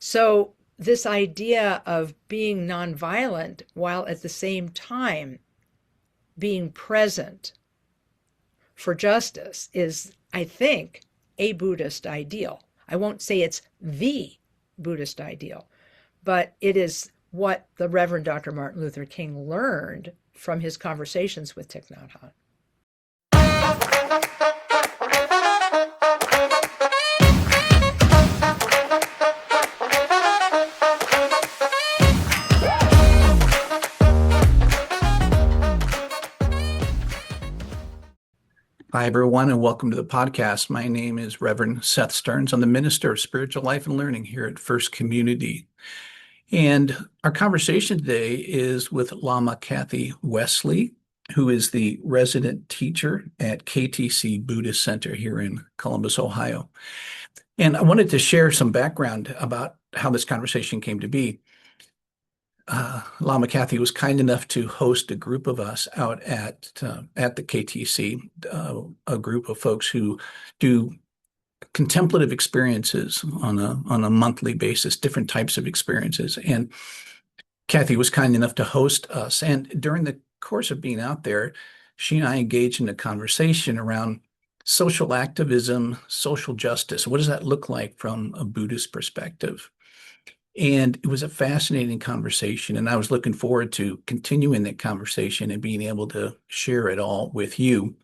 So this idea of being nonviolent while at the same time being present for justice is, I think, a Buddhist ideal. I won't say it's the Buddhist ideal, but it is what the Reverend Dr. Martin Luther King learned from his conversations with Thich Nhat Hanh. Hi, everyone, and welcome to the podcast. My name is Reverend Seth Stearns. I'm the Minister of Spiritual Life and Learning here at First Community. And our conversation today is with Lama Kathy Wesley, who is the resident teacher at KTC Buddhist Center here in Columbus, Ohio. And I wanted to share some background about how this conversation came to be. Lama Kathy was kind enough to host a group of us out at the KTC, a group of folks who do contemplative experiences on a monthly basis, different types of experiences. And Kathy was kind enough to host us. And during the course of being out there, she and I engaged in a conversation around social activism, social justice. What does that look like from a Buddhist perspective? And it was a fascinating conversation, and I was looking forward to continuing that conversation and being able to share it all with you.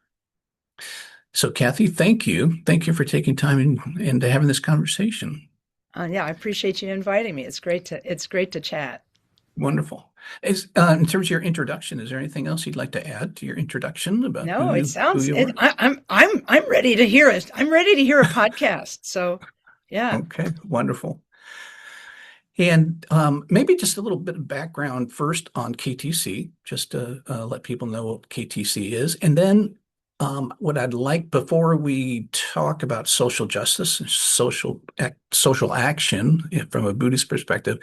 So, Kathy, thank you. Thank you for taking time and having this conversation. Yeah, I appreciate you inviting me. It's great to chat. Wonderful. In terms of your introduction, is there anything else you'd like to add to your introduction about No, who it sounds. you are? I'm ready to hear it. I'm ready to hear a podcast. So, yeah. Okay, wonderful. And maybe just a little bit of background first on KTC, just to let people know what KTC is. And then what I'd like, before we talk about social justice, social action from a Buddhist perspective,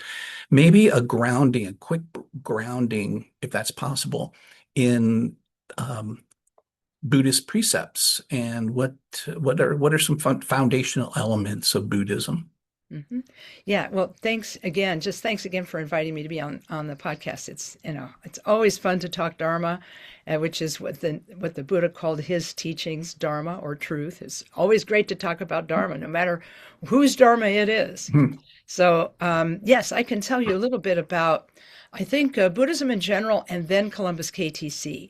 maybe a quick grounding, if that's possible, in Buddhist precepts and what are some foundational elements of Buddhism. Mm-hmm. Yeah, well, thanks again. Just thanks again for inviting me to be on the podcast. It's it's always fun to talk Dharma, which is what the Buddha called his teachings, Dharma or truth. It's always great to talk about Dharma, no matter whose Dharma it is. Hmm. So yes, I can tell you a little bit about, I think, Buddhism in general, and then Columbus KTC.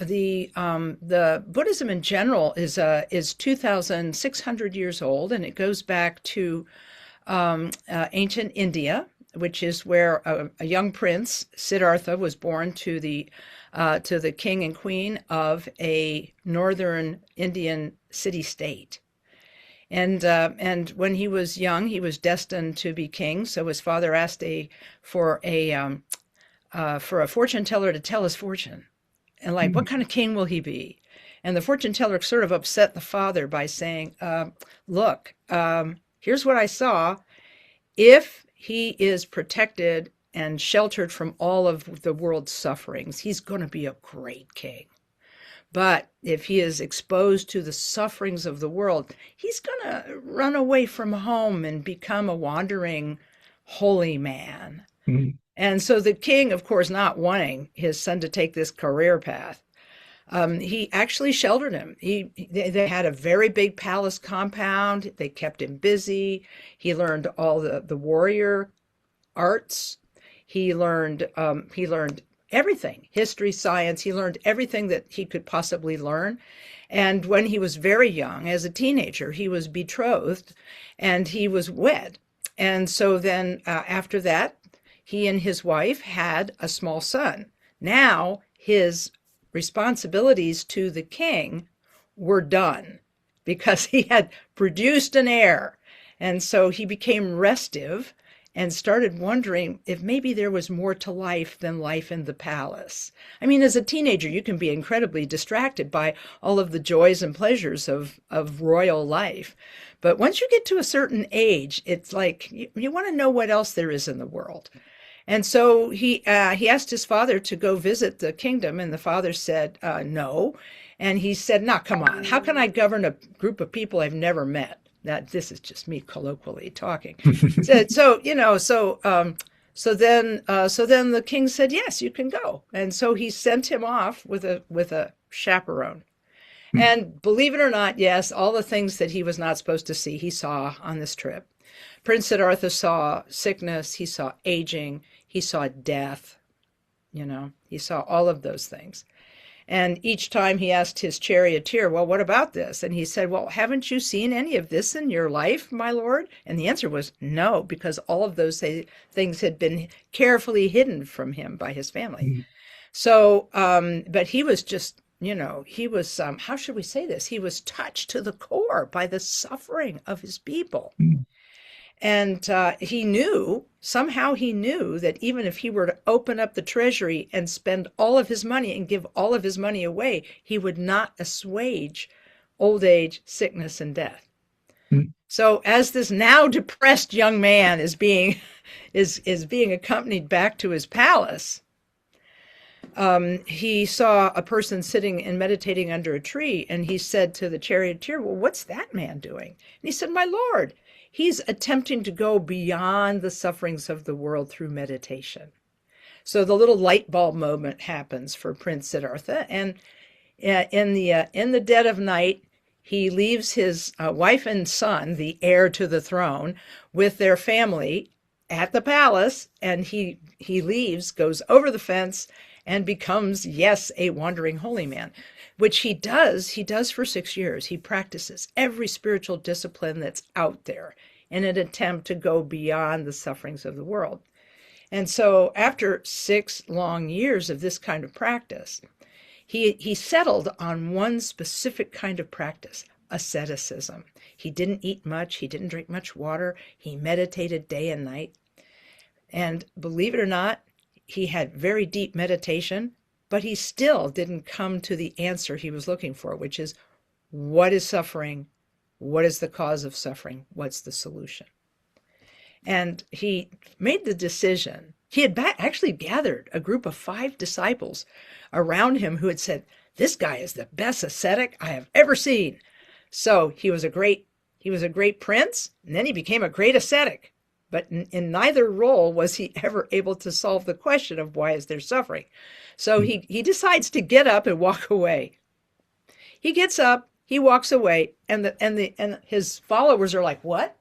The Buddhism in general is 2,600 years old, and it goes back to ancient India, which is where a young prince, Siddhartha, was born to the king and queen of a northern Indian city-state. And when he was young, he was destined to be king. So his father asked for a fortune teller to tell his fortune. And like, what kind of king will he be? And the fortune teller sort of upset the father by saying, look, here's what I saw. If he is protected and sheltered from all of the world's sufferings, he's going to be a great king. But if he is exposed to the sufferings of the world, he's going to run away from home and become a wandering holy man. Mm-hmm. And so the king, of course, not wanting his son to take this career path, he actually sheltered him. They had a very big palace compound. They kept him busy. He learned all the warrior arts. He learned everything, history, science. He learned everything that he could possibly learn. And when he was very young, as a teenager, he was betrothed and he was wed. And so then after that, he and his wife had a small son. Now his responsibilities to the king were done because he had produced an heir. And so he became restive and started wondering if maybe there was more to life than life in the palace. I mean, as a teenager, you can be incredibly distracted by all of the joys and pleasures of royal life. But once you get to a certain age, it's like you want to know what else there is in the world. And so he asked his father to go visit the kingdom, and the father said no. And he said, "No, come on. How can I govern a group of people I've never met?" That this is just me colloquially talking. So then the king said, yes, you can go. And so he sent him off with a chaperone. And believe it or not, yes, all the things that he was not supposed to see, he saw on this trip. Prince Siddhartha saw sickness, he saw aging, he saw death, he saw all of those things. And each time he asked his charioteer, well, what about this? And he said, well, haven't you seen any of this in your life, my lord? And the answer was no, because all of those things had been carefully hidden from him by his family. So, but he was just, he was, how should we say this? He was touched to the core by the suffering of his people. And somehow he knew that even if he were to open up the treasury and spend all of his money and give all of his money away, he would not assuage old age, sickness, and death. So as this now depressed young man is being accompanied back to his palace, he saw a person sitting and meditating under a tree, and he said to the charioteer, well, what's that man doing? And he said, my lord, he's attempting to go beyond the sufferings of the world through meditation. So the little light bulb moment happens for Prince Siddhartha, and in the dead of night, he leaves his wife and son, the heir to the throne, with their family at the palace, and he leaves, goes over the fence, and becomes, yes, a wandering holy man, which he does for 6 years. He practices every spiritual discipline that's out there in an attempt to go beyond the sufferings of the world. And so after 6 long years of this kind of practice, he settled on one specific kind of practice, asceticism. He didn't eat much. He didn't drink much water. He meditated day and night. And believe it or not, he had very deep meditation, but he still didn't come to the answer he was looking for, which is, what is suffering? What is the cause of suffering? What's the solution? And he made the decision. He had actually gathered a group of 5 disciples around him who had said, this guy is the best ascetic I have ever seen. So he was a great prince, and then he became a great ascetic. But in neither role was he ever able to solve the question of why is there suffering. So he decides to get up and walk away. He gets up, he walks away, and his followers are like, what?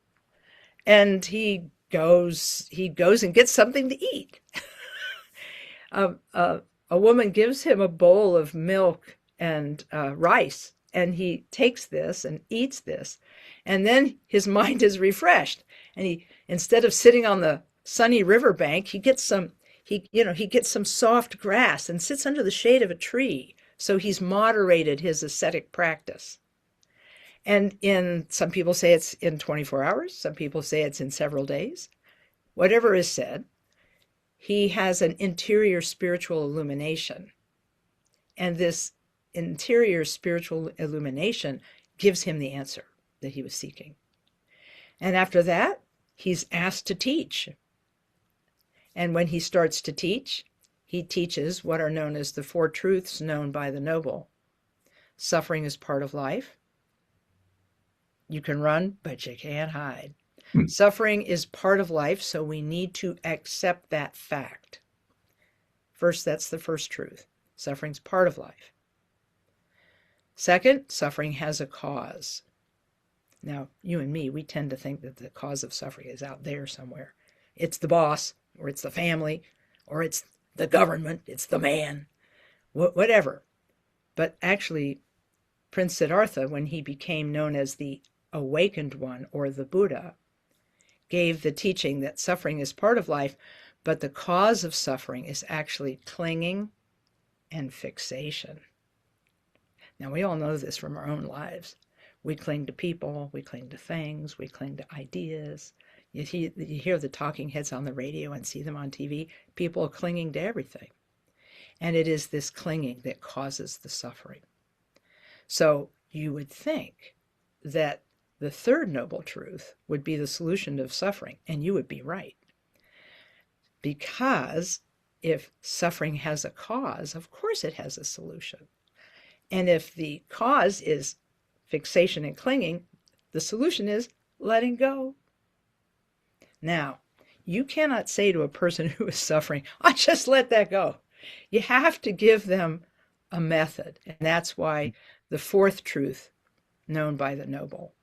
And he goes and gets something to eat. A woman gives him a bowl of milk and rice, and he takes this and eats this, and then his mind is refreshed, and instead of sitting on the sunny riverbank, he gets some soft grass and sits under the shade of a tree. So he's moderated his ascetic practice. And some people say it's in 24 hours, some people say it's in several days. Whatever is said, he has an interior spiritual illumination. And this interior spiritual illumination gives him the answer that he was seeking. And after that, he's asked to teach. And when he starts to teach, he teaches what are known as the 4 truths known by the noble. Suffering is part of life. You can run, but you can't hide. Suffering is part of life, so we need to accept that fact. First, that's the first truth. Suffering's part of life. Second, suffering has a cause. Now, you and me, we tend to think that the cause of suffering is out there somewhere. It's the boss, or it's the family, or it's the government, it's the man, whatever. But actually, Prince Siddhartha, when he became known as the awakened one, or the Buddha, gave the teaching that suffering is part of life, but the cause of suffering is actually clinging and fixation. Now, we all know this from our own lives. We cling to people, we cling to things, we cling to ideas. You hear the talking heads on the radio and see them on TV. People are clinging to everything. And it is this clinging that causes the suffering. So you would think that the third noble truth would be the solution of suffering, and you would be right. Because if suffering has a cause, of course it has a solution. And if the cause is fixation and clinging, the solution is letting go. Now, you cannot say to a person who is suffering, I just let that go. You have to give them a method. And that's why the fourth truth, known by the Noble,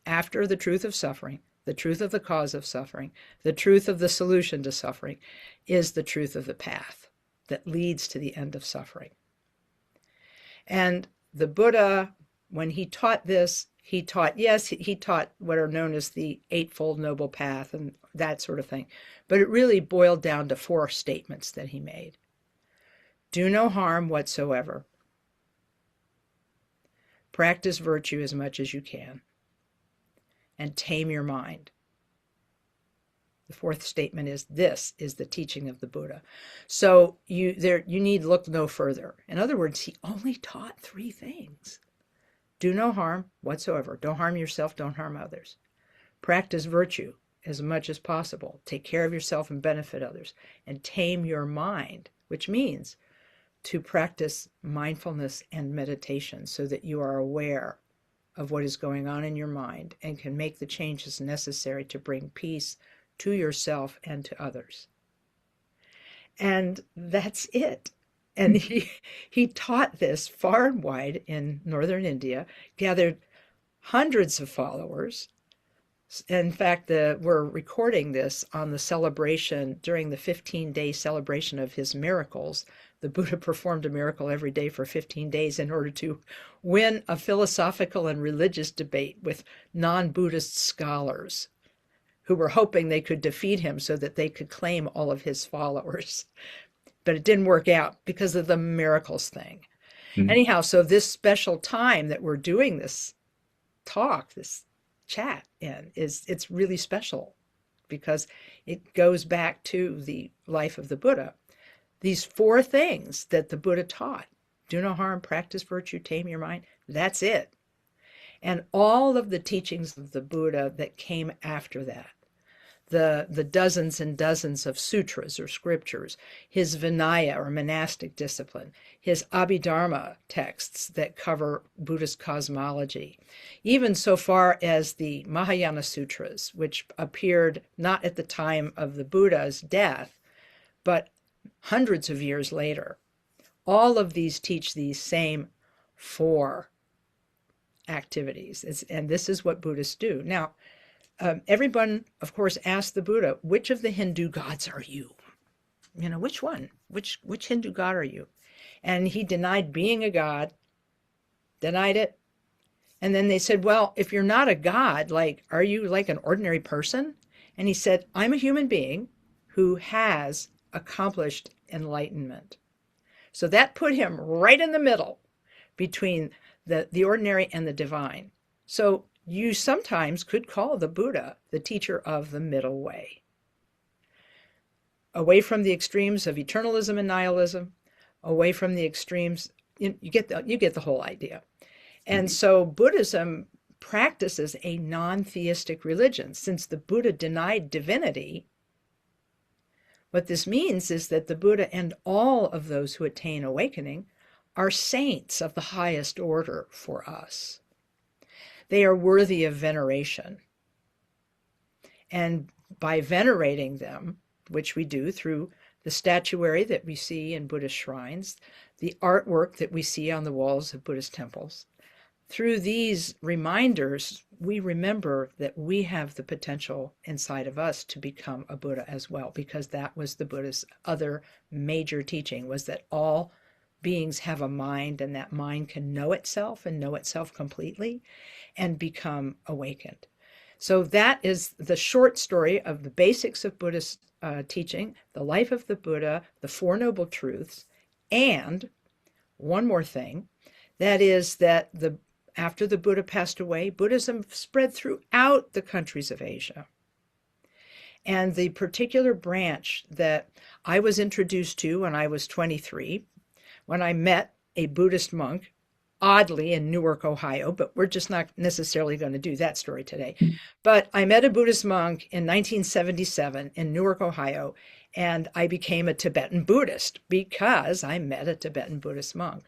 after the truth of suffering, the truth of the cause of suffering, the truth of the solution to suffering, is the truth of the path that leads to the end of suffering. And the Buddha, when he taught this, he taught what are known as the Eightfold Noble Path and that sort of thing. But it really boiled down to four statements that he made. Do no harm whatsoever. Practice virtue as much as you can. And tame your mind. The fourth statement is, this is the teaching of the Buddha. So you need look no further. In other words, he only taught three things. Do no harm whatsoever. Don't harm yourself, don't harm others. Practice virtue as much as possible. Take care of yourself and benefit others. And tame your mind, which means to practice mindfulness and meditation so that you are aware of what is going on in your mind and can make the changes necessary to bring peace to yourself and to others. And that's it. And he taught this far and wide in northern India, gathered hundreds of followers. In fact, we're recording this on the celebration, during the 15-day celebration of his miracles. The Buddha performed a miracle every day for 15 days in order to win a philosophical and religious debate with non-Buddhist scholars who were hoping they could defeat him so that they could claim all of his followers. But it didn't work out because of the miracles thing. Mm-hmm. Anyhow, so this special time that we're doing this talk, this chat in, it's really special because it goes back to the life of the Buddha. These four things that the Buddha taught: do no harm, practice virtue, tame your mind. That's it. And all of the teachings of the Buddha that came after that, the dozens and dozens of sutras or scriptures, his Vinaya or monastic discipline, his Abhidharma texts that cover Buddhist cosmology, even so far as the Mahayana Sutras, which appeared not at the time of the Buddha's death, but hundreds of years later. All of these teach these same four activities. And this is what Buddhists do. Now, everyone, of course, asked the Buddha, which of the Hindu gods are you? You know, which one? Which Hindu god are you? And he denied being a god, denied it. And then they said, well, if you're not a god, are you like an ordinary person? And he said, I'm a human being who has accomplished enlightenment. So that put him right in the middle between the ordinary and the divine. So you sometimes could call the Buddha the teacher of the middle way. Away from the extremes of eternalism and nihilism, away from the extremes, you get the whole idea. And so Buddhism practices a non-theistic religion. Since the Buddha denied divinity, what this means is that the Buddha and all of those who attain awakening are saints of the highest order for us. They are worthy of veneration. And by venerating them, which we do through the statuary that we see in Buddhist shrines, the artwork that we see on the walls of Buddhist temples, through these reminders, we remember that we have the potential inside of us to become a Buddha as well, because that was the Buddha's other major teaching, was that all beings have a mind, and that mind can know itself and know itself completely and become awakened. So that is the short story of the basics of Buddhist teaching, the life of the Buddha, the Four Noble Truths, and one more thing, that is that after the Buddha passed away, Buddhism spread throughout the countries of Asia. And the particular branch that I was introduced to when I was 23, when I met a Buddhist monk, oddly in Newark, Ohio, but we're just not necessarily going to do that story today. But I met a Buddhist monk in 1977 in Newark, Ohio, and I became a Tibetan Buddhist because I met a Tibetan Buddhist monk.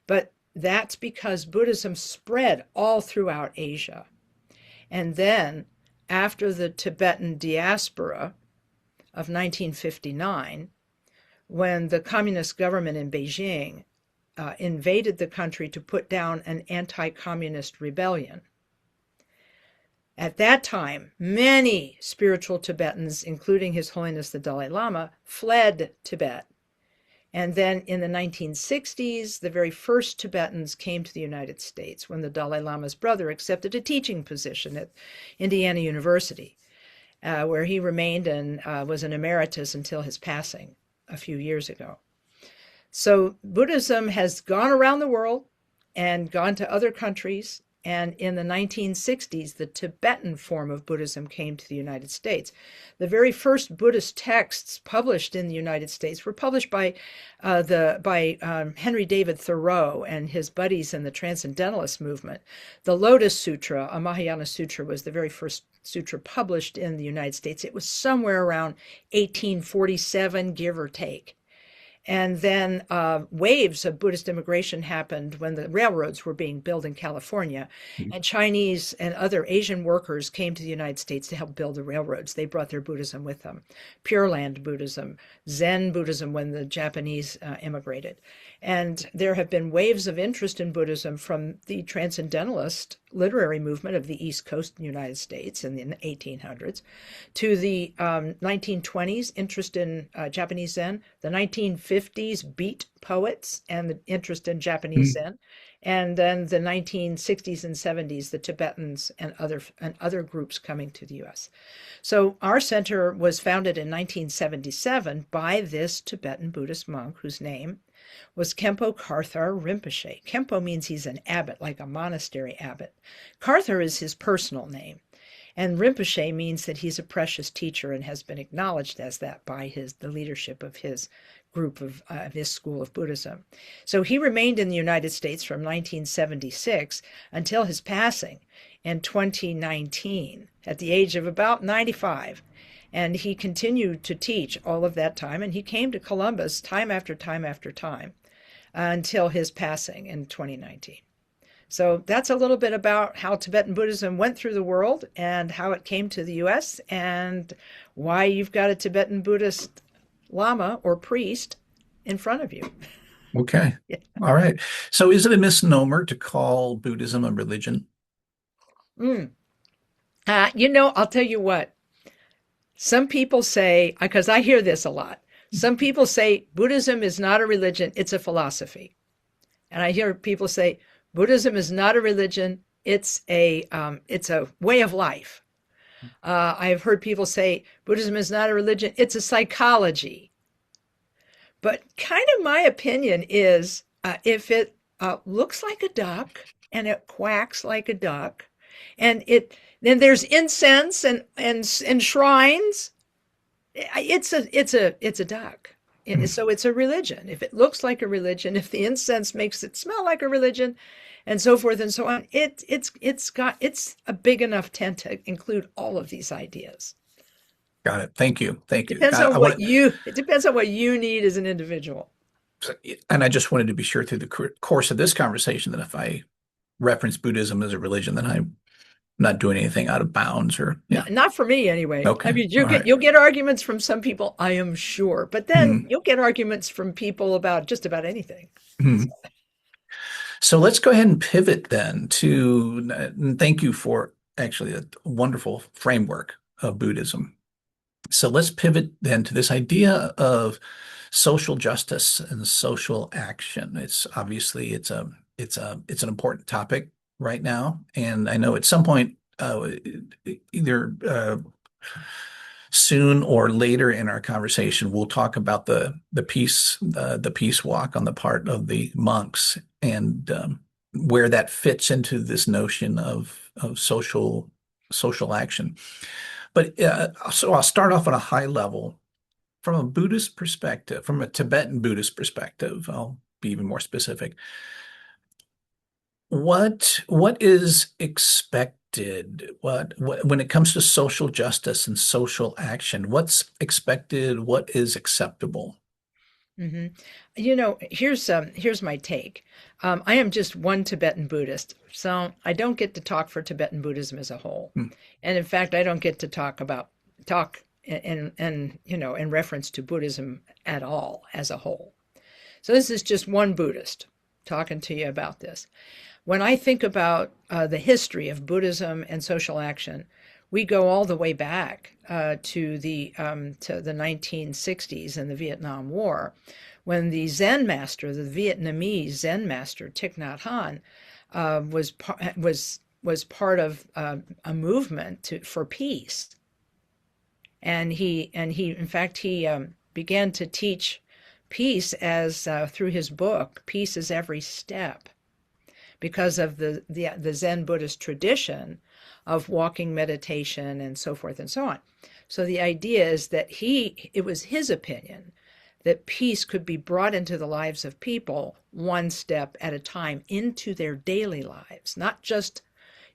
But that's because Buddhism spread all throughout Asia. And then, after the Tibetan diaspora of 1959, when the communist government in Beijing invaded the country to put down an anti-communist rebellion. At that time, many spiritual Tibetans, including His Holiness the Dalai Lama, fled Tibet. And then in the 1960s, the very first Tibetans came to the United States when the Dalai Lama's brother accepted a teaching position at Indiana University, where he remained and was an emeritus until his passing a few years ago. So Buddhism has gone around the world and gone to other countries. And in the 1960s, the Tibetan form of Buddhism came to the United States. The very first Buddhist texts published in the United States were published by Henry David Thoreau and his buddies in the Transcendentalist movement. The Lotus Sutra, a Mahayana sutra, was the very first sutra published in the United States. It was somewhere around 1847, give or take. And then waves of Buddhist immigration happened when the railroads were being built in California. And Chinese and other Asian workers came to the United States to help build the railroads. They brought their Buddhism with them. Pure Land Buddhism, Zen Buddhism when the Japanese immigrated. And there have been waves of interest in Buddhism from the Transcendentalist literary movement of the East Coast United States in the 1800s to the 1920s interest in Japanese Zen, the 1950s beat poets and the interest in Japanese Zen, and then the 1960s and 70s the Tibetans and other groups coming to the U.S. So our center was founded in 1977 by this Tibetan Buddhist monk whose name was Khenpo Karthar Rinpoche. Khenpo means he's an abbot, like a monastery abbot. Karthar is his personal name. And Rinpoche means that he's a precious teacher and has been acknowledged as that by the leadership of his group of his school of Buddhism. So he remained in the United States from 1976 until his passing in 2019 at the age of about 95. And he continued to teach all of that time. And he came to Columbus time after time after time until his passing in 2019. So that's a little bit about how Tibetan Buddhism went through the world and how it came to the U.S. and why you've got a Tibetan Buddhist Lama or priest in front of you. Okay. Yeah. All right. So is it a misnomer to call Buddhism a religion? I'll tell you what. Some people say, because I hear this a lot, some people say Buddhism is not a religion, it's a philosophy. And I hear people say, Buddhism is not a religion, it's a way of life. I've heard people say Buddhism is not a religion, it's a psychology. But kind of my opinion is if it looks like a duck and it quacks like a duck and then there's incense and shrines, it's a duck. So it's a religion. If it looks like a religion, if the incense makes it smell like a religion, and so forth and so on, it's a big enough tent to include all of these ideas. Got it. Thank you. Thank you. It depends on what you need as an individual. And I just wanted to be sure through the course of this conversation that if I reference Buddhism as a religion, then I'm not doing anything out of bounds not for me anyway. Okay. I mean, you'll get arguments from some people, I am sure, but then you'll get arguments from people about just about anything. So let's go ahead and pivot then and thank you for actually a wonderful framework of Buddhism. So let's pivot then to this idea of social justice and social action. It's obviously it's an important topic right now, and I know at some point, either soon or later in our conversation, we'll talk about the peace walk on the part of the monks and where that fits into this notion of social action. But so I'll start off on a high level from a Buddhist perspective, from a Tibetan Buddhist perspective. I'll be even more specific. What is expected? What when it comes to social justice and social action, what's expected? What is acceptable? hmm here's my take. I am just one Tibetan Buddhist, so I don't get to talk for Tibetan Buddhism as a whole. Hmm. And in fact, I don't get to talk in reference to Buddhism at all as a whole. So this is just one Buddhist talking to you about this. When I think about the history of Buddhism and social action, we go all the way back to the 1960s and the Vietnam War, when the Zen master, the Vietnamese Zen master Thich Nhat Hanh, was part of a movement for peace, and he in fact he began to teach peace as through his book, Peace is Every Step, because of the Zen Buddhist tradition of walking meditation and so forth and so on. So the idea is that it was his opinion that peace could be brought into the lives of people one step at a time into their daily lives, not just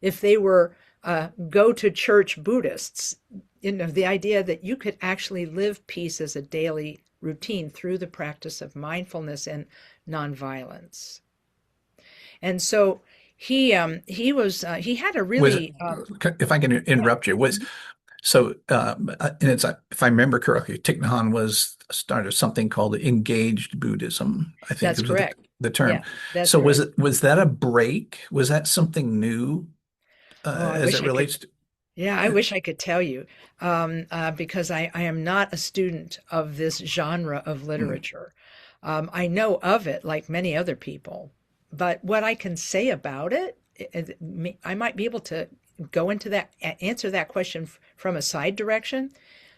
if they were go to church Buddhists. The idea that you could actually live peace as a daily routine through the practice of mindfulness and nonviolence. And so he had a really if I can interrupt you, and it's, if I remember correctly, Thich Nhat Hanh was started something called engaged Buddhism, I think that's was correct. the term. Yeah, that's So right. was that a break? Was that something new Oh, I as wish it I could. relates to? Yeah, I wish I could tell you, because I am not a student of this genre of Hmm. literature. I know of it like many other people, but what I can say about it, I might be able to go into that, answer that question from a side direction.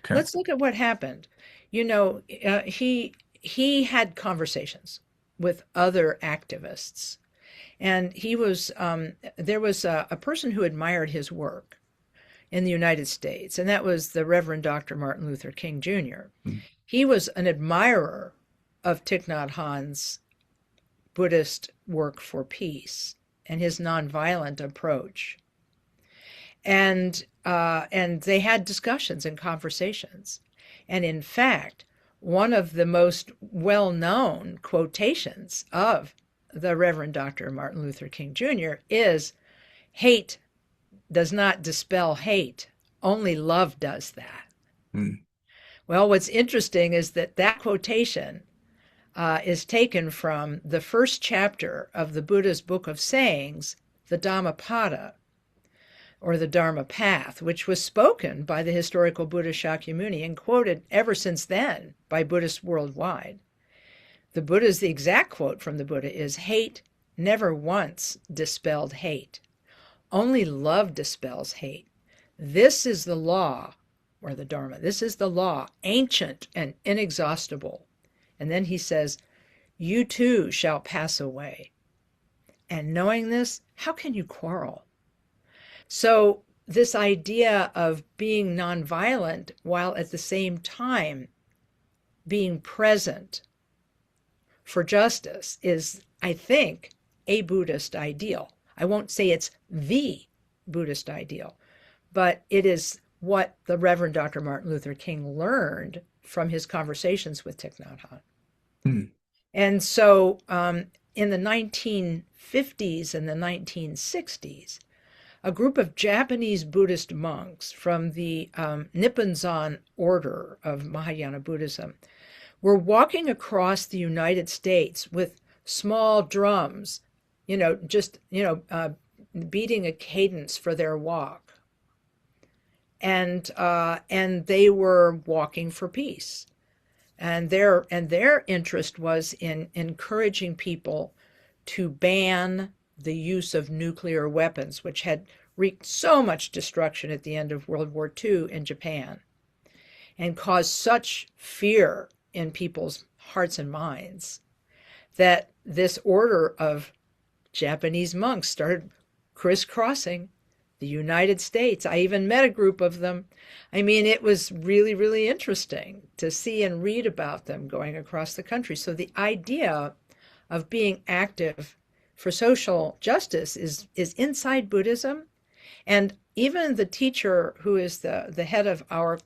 Okay. Let's look at what happened. He had conversations with other activists, and there was a person who admired his work in the United States, and that was the Reverend Dr. Martin Luther King Jr. Hmm. He was an admirer of Thich Nhat Hanh's Buddhist work for peace and his nonviolent approach. And they had discussions and conversations. And in fact, one of the most well-known quotations of the Reverend Dr. Martin Luther King Jr. is, "Hate does not dispel hate. Only love does that." Hmm. Well, what's interesting is that quotation is taken from the first chapter of the Buddha's Book of Sayings, the Dhammapada, or the Dharma Path, which was spoken by the historical Buddha Shakyamuni and quoted ever since then by Buddhists worldwide. The exact quote from the Buddha is, "Hate never once dispelled hate. Only love dispels hate. This is the law," or the Dharma, "this is the law, ancient and inexhaustible." And then he says, "You too shall pass away. And knowing this, how can you quarrel?" So this idea of being nonviolent while at the same time being present for justice is, I think, a Buddhist ideal. I won't say it's the Buddhist ideal, but it is what the Reverend Dr. Martin Luther King learned from his conversations with Thich Nhat Hanh. Hmm. And so in the 1950s and the 1960s, a group of Japanese Buddhist monks from the Nipponzan order of Mahayana Buddhism were walking across the United States with small drums, beating a cadence for their walk. And they were walking for peace. And their interest was in encouraging people to ban the use of nuclear weapons, which had wreaked so much destruction at the end of World War II in Japan and caused such fear in people's hearts and minds that this order of Japanese monks started crisscrossing the United States. I even met a group of them. I mean, it was really, really interesting to see and read about them going across the country. So the idea of being active for social justice is inside Buddhism, And even the teacher who is the head of our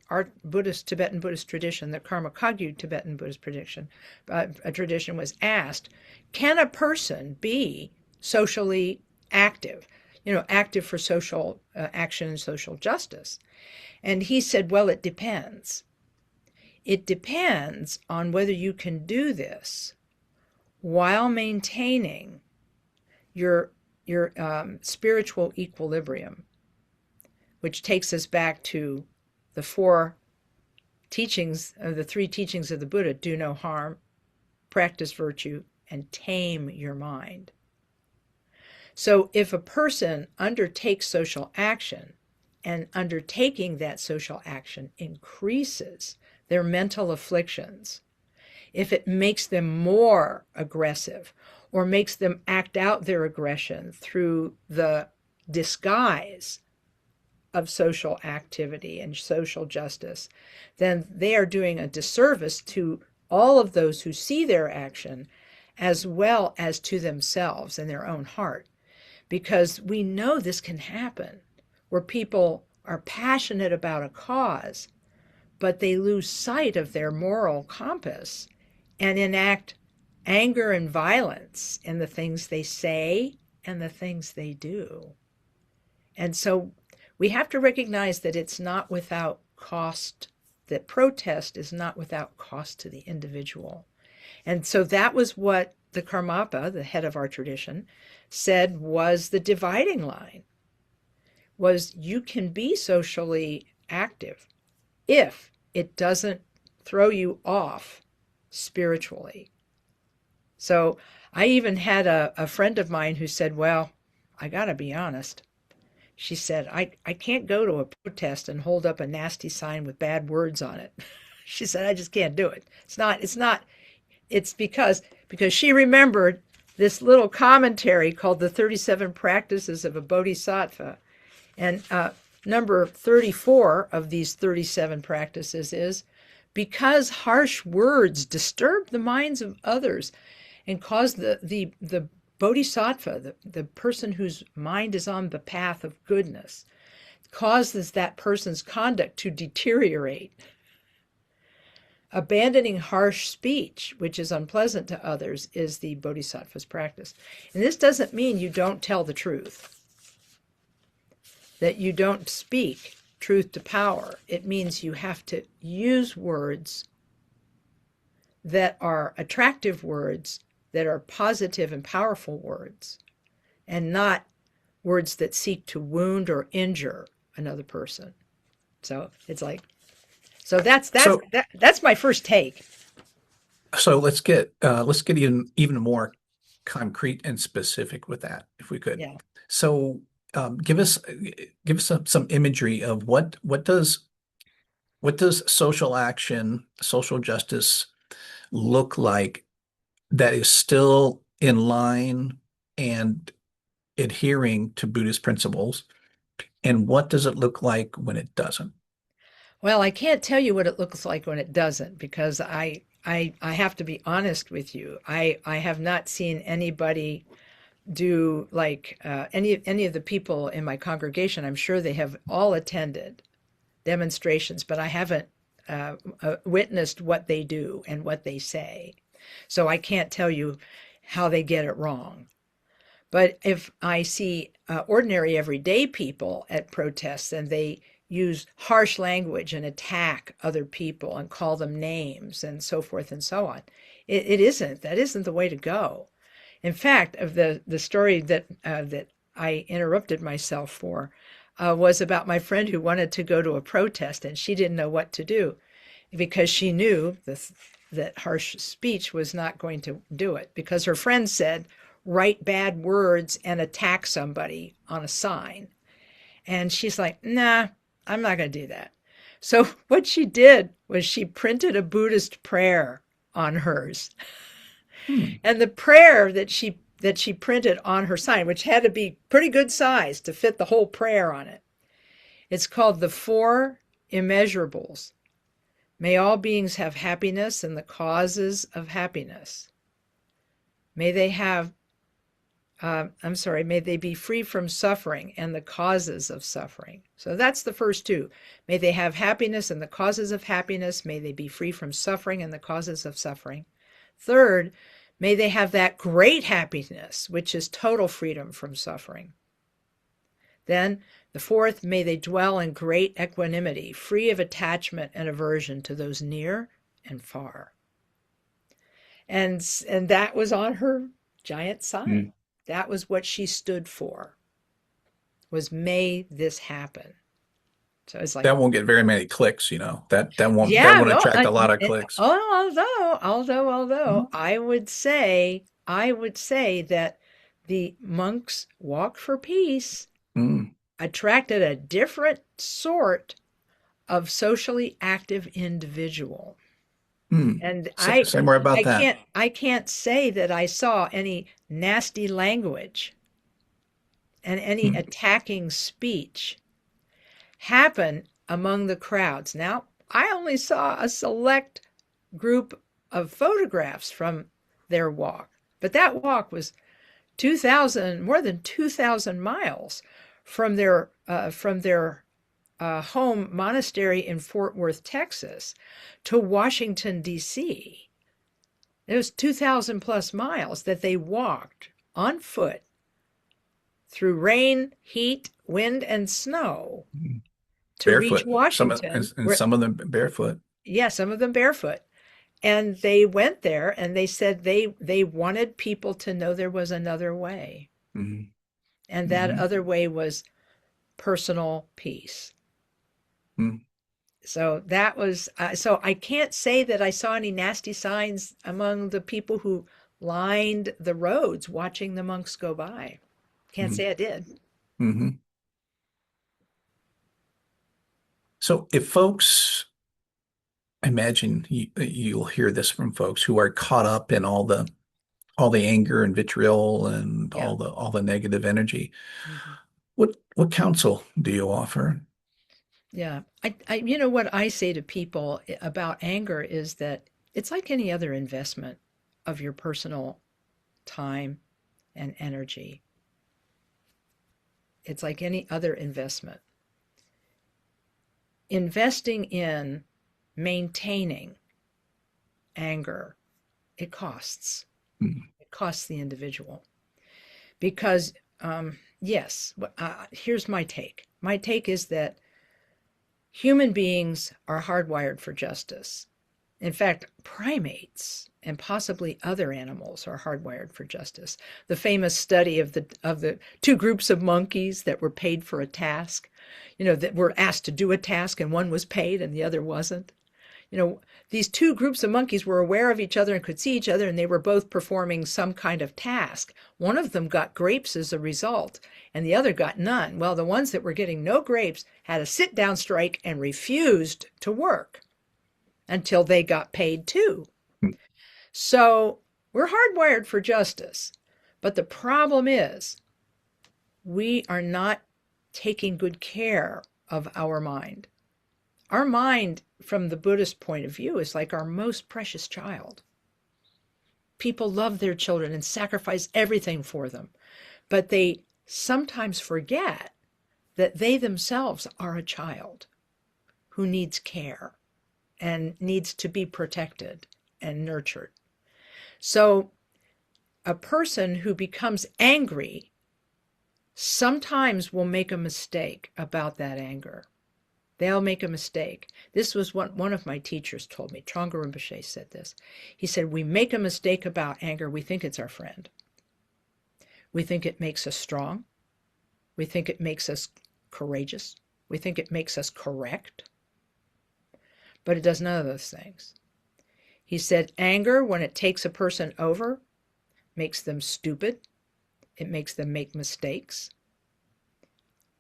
Buddhist, Tibetan Buddhist tradition, the Karma Kagyu Tibetan Buddhist tradition was asked, can a person be socially active, active for social action and social justice? And he said, well, it depends. It depends on whether you can do this while maintaining your spiritual equilibrium, which takes us back to the four teachings, the three teachings of the Buddha: do no harm, practice virtue, and tame your mind. So if a person undertakes social action, and undertaking that social action increases their mental afflictions, if it makes them more aggressive or makes them act out their aggression through the disguise of social activity and social justice, then they are doing a disservice to all of those who see their action, as well as to themselves and their own heart. Because we know this can happen, where people are passionate about a cause, but they lose sight of their moral compass and enact anger and violence in the things they say and the things they do. And so we have to recognize that it's not without cost, that protest is not without cost to the individual. And so that was what the Karmapa, the head of our tradition, said was the dividing line, was you can be socially active if it doesn't throw you off spiritually. So I even had a friend of mine who said, well, I got to be honest. She said, I can't go to a protest and hold up a nasty sign with bad words on it. She said, I just can't do it. It's because she remembered this little commentary called The 37 Practices of a Bodhisattva. And number 34 of these 37 practices is, because harsh words disturb the minds of others and cause the bodhisattva, the person whose mind is on the path of goodness, causes that person's conduct to deteriorate. Abandoning harsh speech, which is unpleasant to others, is the bodhisattva's practice. And this doesn't mean you don't tell the truth, that you don't speak truth to power. It means you have to use words that are attractive words, that are positive and powerful words, and not words that seek to wound or injure another person. So it's like, that's my first take. So let's get even more concrete and specific with that, if we could. Yeah. So give us some imagery of what does social action, social justice look like that is still in line and adhering to Buddhist principles, and what does it look like when it doesn't? Well, I can't tell you what it looks like when it doesn't, because I have to be honest with you. I have not seen anybody do like any of the people in my congregation. I'm sure they have all attended demonstrations, but I haven't witnessed what they do and what they say. So I can't tell you how they get it wrong. But if I see ordinary everyday people at protests and they use harsh language and attack other people and call them names and so forth and so on, that isn't the way to go. In fact, of the story that I interrupted myself for was about my friend who wanted to go to a protest, and she didn't know what to do because she knew that harsh speech was not going to do it, because her friend said, write bad words and attack somebody on a sign. And she's like, nah, I'm not going to do that. So what she did was she printed a Buddhist prayer on hers. And the prayer that she printed on her sign, which had to be pretty good size to fit the whole prayer on it, it's called the Four Immeasurables. May all beings have happiness and the causes of happiness. May they have I'm sorry, may they be free from suffering and the causes of suffering. So that's the first two. May they have happiness and the causes of happiness. May they be free from suffering and the causes of suffering. Third, may they have that great happiness, which is total freedom from suffering. Then the fourth, may they dwell in great equanimity, free of attachment and aversion to those near and far. And that was on her giant sign. Mm. That was what she stood for, was may this happen. So it's like, That won't get very many clicks, you know. That won't yeah, well, attract a lot of clicks. although I would say that the monks' walk for peace Mm. attracted a different sort of socially active individual. Mm. And Say more about that. I can't say that I saw any nasty language and any Mm. attacking speech happen among the crowds. Now, I only saw a select group of photographs from their walk, but that walk was more than 2,000 miles from their home monastery in Fort Worth, Texas, to Washington, D.C. It was 2,000 plus miles that they walked on foot through rain, heat, wind, and snow to reach Barefoot. Washington. Some of them barefoot. Yeah, some of them barefoot. And they went there and they said they wanted people to know there was another way. Mm-hmm. And that other way was personal peace. Mm-hmm. So that was, so I can't say that I saw any nasty signs among the people who lined the roads watching the monks go by. Can't say I did. Mm-hmm. So if folks, I imagine you'll hear this from folks who are caught up in all the anger and vitriol and Yeah. all the negative energy. Mm-hmm. What counsel do you offer? Yeah. You know, what I say to people about anger is that it's like any other investment of your personal time and energy. It's like any other investment. Investing in maintaining anger, it costs. Mm. It costs the individual. Because, yes, here's my take. My take is that human beings are hardwired for justice. In fact, primates and possibly other animals are hardwired for justice. The famous study of the two groups of monkeys that were paid for a task, you know, that were asked to do a task and one was paid and the other wasn't. You know, these two groups of monkeys were aware of each other and could see each other, and they were both performing some kind of task. One of them got grapes as a result, and the other got none. Well, the ones that were getting no grapes had a sit-down strike and refused to work until they got paid too. So we're hardwired for justice. But the problem is we are not taking good care of our mind. Our mind, from the Buddhist point of view, is like our most precious child. People love their children and sacrifice everything for them, but they sometimes forget that they themselves are a child who needs care and needs to be protected and nurtured. So a person who becomes angry sometimes will make a mistake about that anger. They'll make a mistake. This was what one of my teachers told me. Trungpa Rinpoche said this. He said, we make a mistake about anger. We think it's our friend. We think it makes us strong. We think it makes us courageous. We think it makes us correct. But it does none of those things. He said, anger, when it takes a person over, makes them stupid. It makes them make mistakes.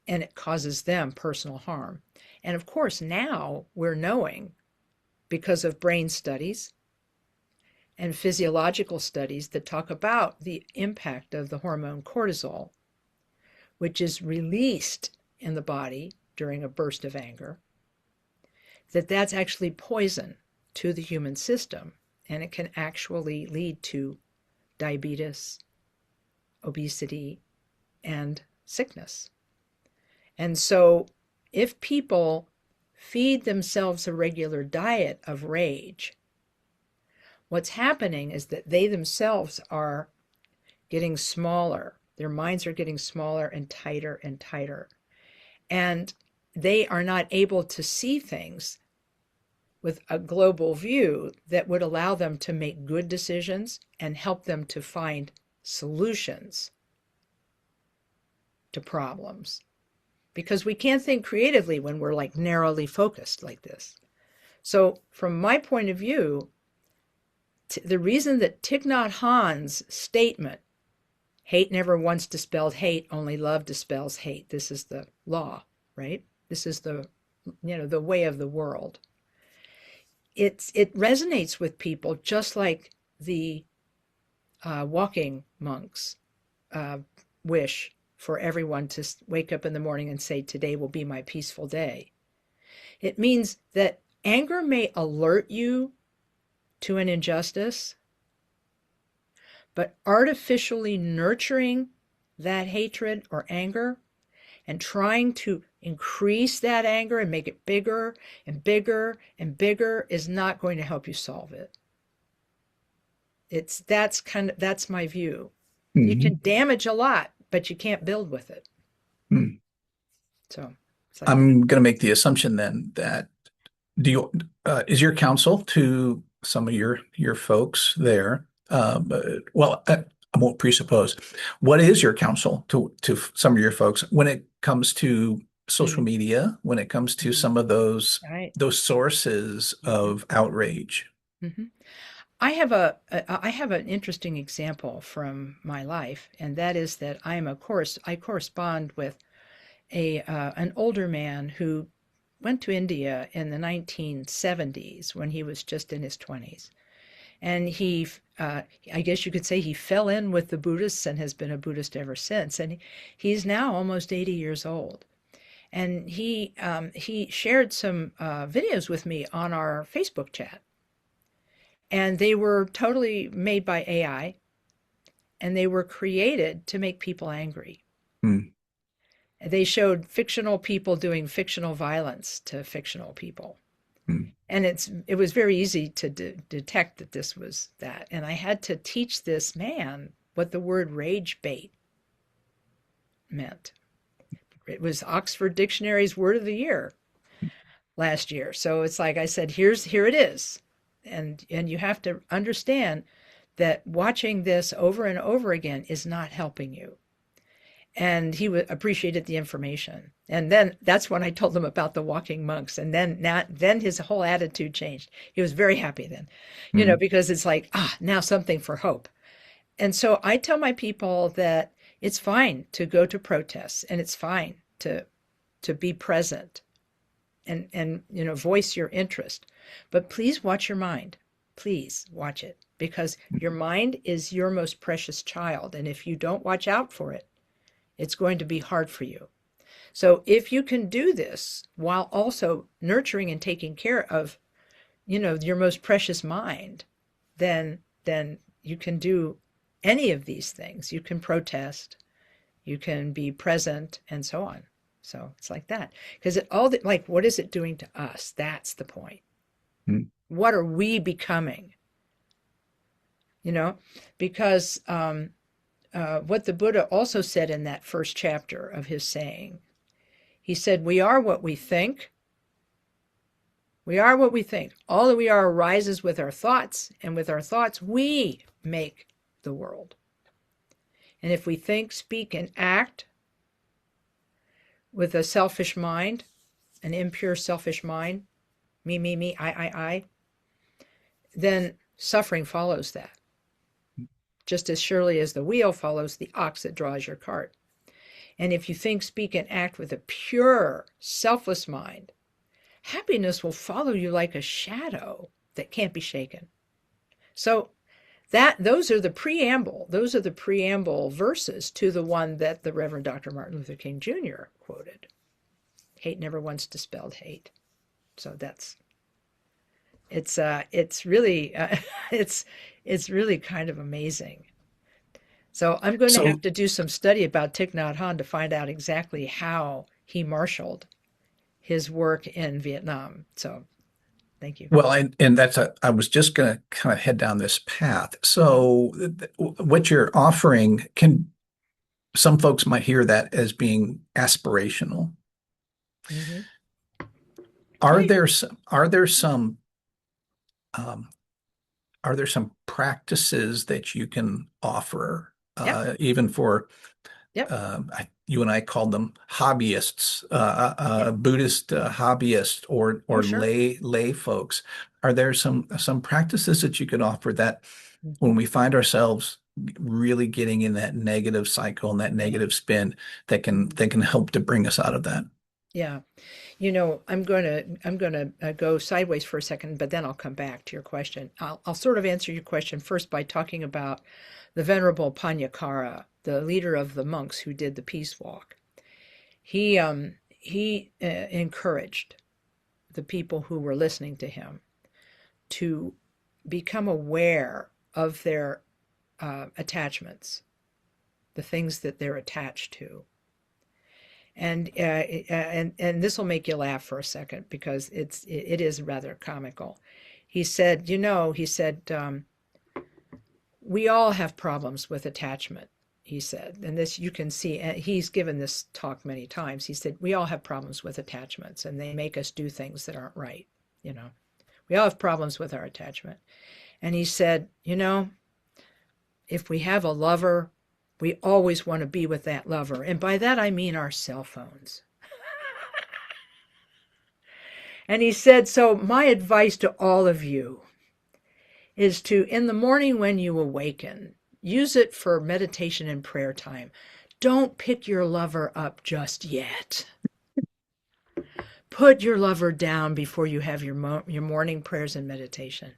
And it causes them personal harm. And of course, now we're knowing, because of brain studies and physiological studies that talk about the impact of the hormone cortisol, which is released in the body during a burst of anger, that's actually poison to the human system, and it can actually lead to diabetes, obesity, and sickness. And so if people feed themselves a regular diet of rage, what's happening is that they themselves are getting smaller. Their minds are getting smaller and tighter and tighter. And they are not able to see things with a global view that would allow them to make good decisions and help them to find solutions to problems. Because we can't think creatively when we're like narrowly focused like this. So from my point of view, the reason that Thich Nhat Hanh's statement, hate never once dispelled hate, only love dispels hate. This is the law, right? This is the way of the world. It resonates with people just like the walking monks wish for everyone to wake up in the morning and say, today will be my peaceful day. It means that anger may alert you to an injustice, but artificially nurturing that hatred or anger and trying to increase that anger and make it bigger and bigger and bigger is not going to help you solve it. That's my view. Mm-hmm. You can damage a lot, but you can't build with it. Mm. So like I'm going to make the assumption then that is your counsel to some of your folks there? I won't presuppose. What is your counsel to some of your folks when it comes to social media, when it comes to some of those sources of outrage? Mm-hmm. I have an interesting example from my life, and that is that I correspond with an older man who went to India in the 1970s when he was just in his 20s. And I guess you could say he fell in with the Buddhists and has been a Buddhist ever since. And he's now almost 80 years old. And he shared some videos with me on our Facebook chat. And they were totally made by AI. And they were created to make people angry. Mm. They showed fictional people doing fictional violence to fictional people. Mm. And it was very easy to detect that this was that. And I had to teach this man what the word rage bait meant. It was Oxford Dictionary's word of the year last year. So it's like I said, here it is. And you have to understand that watching this over and over again is not helping you. And he appreciated the information. And then that's when I told him about the walking monks. And then his whole attitude changed. He was very happy then, because it's like, now something for hope. And so I tell my people that it's fine to go to protests, and it's fine to be present and voice your interest. But please watch your mind. Please watch it, because your mind is your most precious child. And if you don't watch out for it, it's going to be hard for you. So if you can do this while also nurturing and taking care of, your most precious mind, then you can do any of these things. You can protest, you can be present, and so on. So it's like that. Because what is it doing to us? That's the point. Mm. What are we becoming? Because what the Buddha also said in that first chapter of his saying, he said, we are what we think. We are what we think. All that we are arises with our thoughts, and with our thoughts, we make the world. And if we think, speak, and act with a selfish mind, an impure selfish mind, me, I, then suffering follows that. Just as surely as the wheel follows the ox that draws your cart. And if you think, speak, and act with a pure, selfless mind, happiness will follow you like a shadow that can't be shaken. So those are the preamble verses to the one that the Reverend Dr. Martin Luther King Jr. quoted. Hate never once dispelled hate. So it's really kind of amazing So I'm going to have So, to do some study about Thich Nhat Hanh to find out exactly how he marshaled his work in Vietnam. So thank you. well, and I was just going to kind of head down this path. So, what you're offering some folks might hear that as being aspirational. Hmm. Are Yeah. there some um, are there some practices that you can offer, Yep. even for Yep. you and I called them hobbyists, Yeah. Buddhist hobbyists, Oh, or sure. lay folks? Are there some practices that you could offer that Hmm. when we find ourselves really getting in that negative cycle and that Yeah. negative spin Hmm. that can help to bring us out of that? Yeah. I'm going to go sideways for a second, but then I'll come back to your question. I'll sort of answer your question first by talking about the Venerable Panyakara, the leader of the monks who did the peace walk. He encouraged the people who were listening to him to become aware of their attachments, the things that they're attached to. And this will make you laugh for a second because it is rather comical. He said, we all have problems with attachment. He said, and this you can see. He's given this talk many times. He said, we all have problems with attachments, and they make us do things that aren't right. You know, we all have problems with our attachment. And he said, if we have a lover, we always want to be with that lover. And by that, I mean our cell phones. And he said, so my advice to all of you is to, in the morning when you awaken, use it for meditation and prayer time. Don't pick your lover up just yet. Put your lover down before you have your morning prayers and meditation.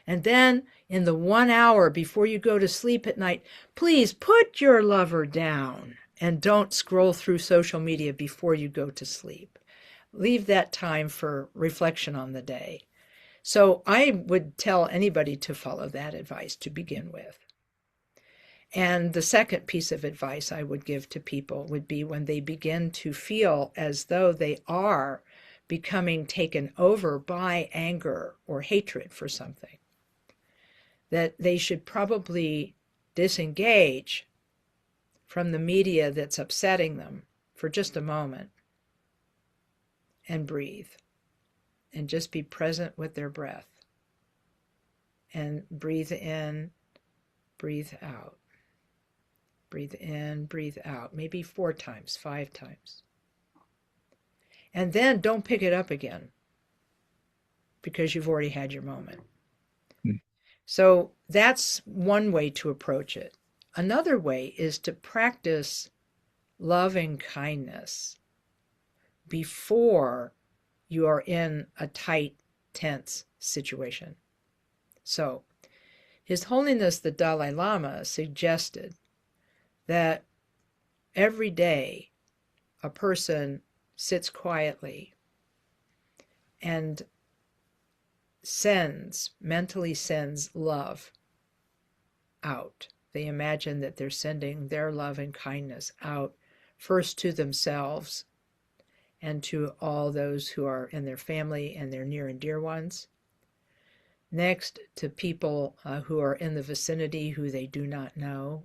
And then in the 1 hour before you go to sleep at night, please put your lover down and don't scroll through social media before you go to sleep. Leave that time for reflection on the day. So I would tell anybody to follow that advice to begin with. And the second piece of advice I would give to people would be when they begin to feel as though they are becoming taken over by anger or hatred for something, that they should probably disengage from the media that's upsetting them for just a moment and breathe and just be present with their breath and breathe in, breathe out. Breathe in, breathe out, maybe 4 times, 5 times. And then don't pick it up again because you've already had your moment. Hmm. So that's one way to approach it. Another way is to practice loving kindness before you are in a tight, tense situation. So, His Holiness the Dalai Lama suggested that every day a person sits quietly and mentally sends love out. They imagine that they're sending their love and kindness out first to themselves and to all those who are in their family and their near and dear ones. Next, to people who are in the vicinity who they do not know.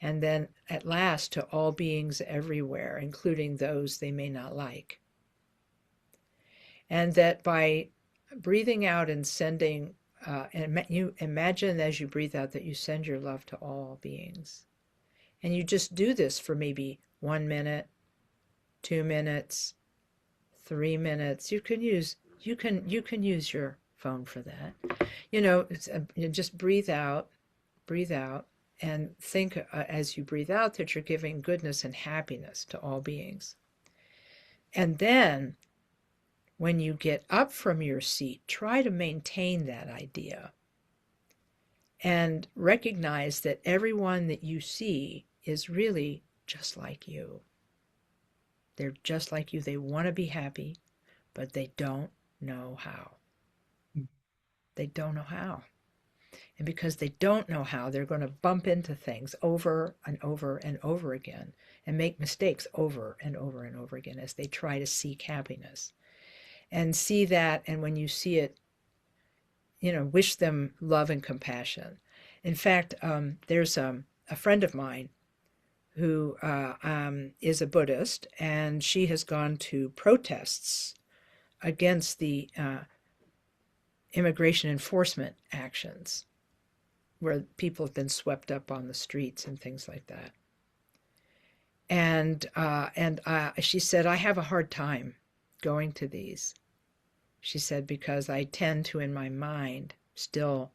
And then at last to all beings everywhere, including those they may not like. And that by breathing out and sending, and you imagine as you breathe out that you send your love to all beings. And you just do this for maybe 1 minute, 2 minutes, 3 minutes. You can use your phone for that. Just breathe out, and think as you breathe out that you're giving goodness and happiness to all beings. And then when you get up from your seat, try to maintain that idea and recognize that everyone that you see is really just like you. They're just like you. They want to be happy, but they don't know how. They don't know how. And because they don't know how, they're going to bump into things over and over and over again and make mistakes over and over and over again as they try to seek happiness. And see that, and when you see it, wish them love and compassion. In fact, there's a friend of mine who is a Buddhist, and she has gone to protests against the immigration enforcement actions where people have been swept up on the streets and things like that. And she said, I have a hard time going to these. She said, because I tend to, in my mind, still